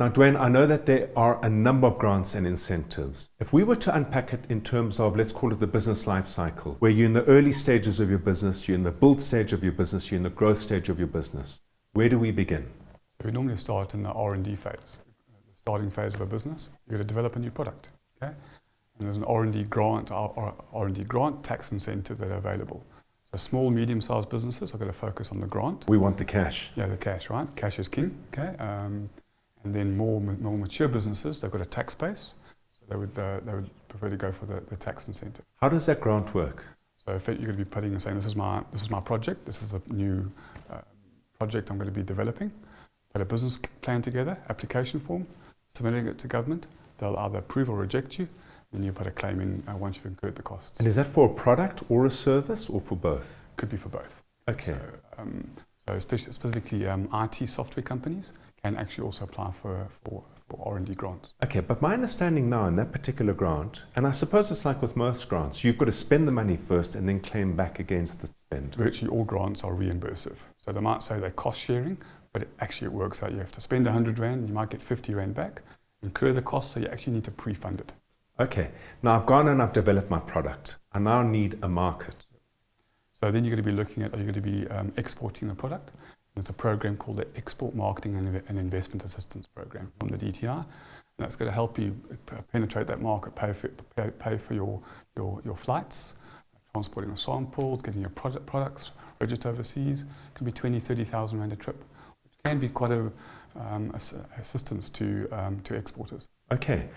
Now, Duane, I know that there are a number of grants and incentives. If we were to unpack it in terms of, let's call it the business life cycle, where you're in the early stages of your business, you're in the build stage of your business, you're in the growth stage of your business, where do we begin? So we normally start in the R&D phase, the starting phase of a business. You've got to develop a new product, okay? And there's an R&D grant tax incentive that are available. So small, medium-sized businesses are going to focus on the grant. We want the cash. Yeah, the cash, right? Cash is king, okay? And then more mature businesses, they've got a tax base, so they would prefer to go for the tax incentive. How does that grant work? So if you're going to be putting and saying, this is my project, this is a new project I'm going to be developing, put a business plan together, application form, submitting it to government, they'll either approve or reject you, and you put a claim in once you've incurred the costs. And is that for a product or a service or for both? Could be for both. Okay. So specifically IT software companies can actually also apply for R&D grants. Okay, but my understanding now in that particular grant, and I suppose it's like with most grants, you've got to spend the money first and then claim back against the spend. Virtually all grants are reimbursive. So they might say they're cost sharing, but it works out. You have to spend 100 Rand, you might get 50 Rand back, incur the cost, so you actually need to pre-fund it. Okay, now I've gone and I've developed my product. I now need a market. So then you're going to be looking at, are you going to be exporting the product? There's a program called the Export Marketing and Investment Assistance Program from the DTI. And that's going to help you penetrate that market, pay for your flights, transporting the samples, getting your products registered overseas. It can be 20,000, 30,000 Rand a trip, which can be quite a assistance to exporters. Okay,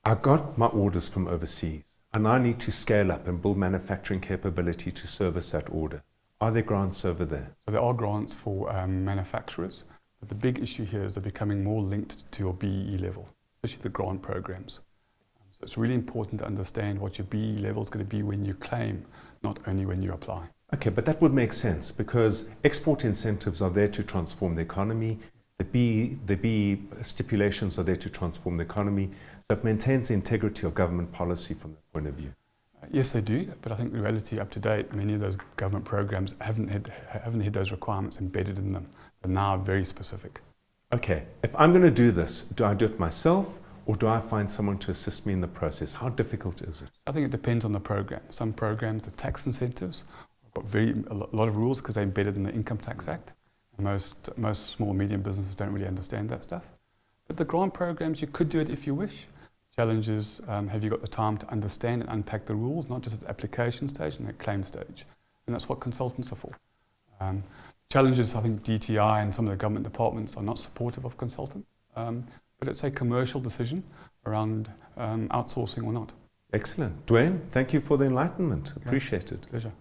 I got my orders from overseas and I need to scale up and build manufacturing capability to service that order. Are there grants over there? So there are grants for manufacturers, but the big issue here is they're becoming more linked to your BEE level, especially the grant programs. So it's really important to understand what your BEE level is going to be when you claim, not only when you apply. Okay, but that would make sense because export incentives are there to transform the economy. The BEE stipulations are there to transform the economy. So it maintains the integrity of government policy from that point of view. Yes, they do, but I think the reality up to date, many of those government programs haven't had those requirements embedded in them. They're now very specific. Okay, if I'm going to do this, do I do it myself or do I find someone to assist me in the process? How difficult is it? I think it depends on the program. Some programs, the tax incentives, have got a lot of rules because they're embedded in the Income Tax Act. And most small and medium businesses don't really understand that stuff. But the grant programs, you could do it if you wish. Challenge is, have you got the time to understand and unpack the rules, not just at the application stage and at claim stage? And that's what consultants are for. Challenges, I think DTI and some of the government departments are not supportive of consultants, but it's a commercial decision around outsourcing or not. Excellent. Duane, thank you for the enlightenment. Appreciate it. Pleasure.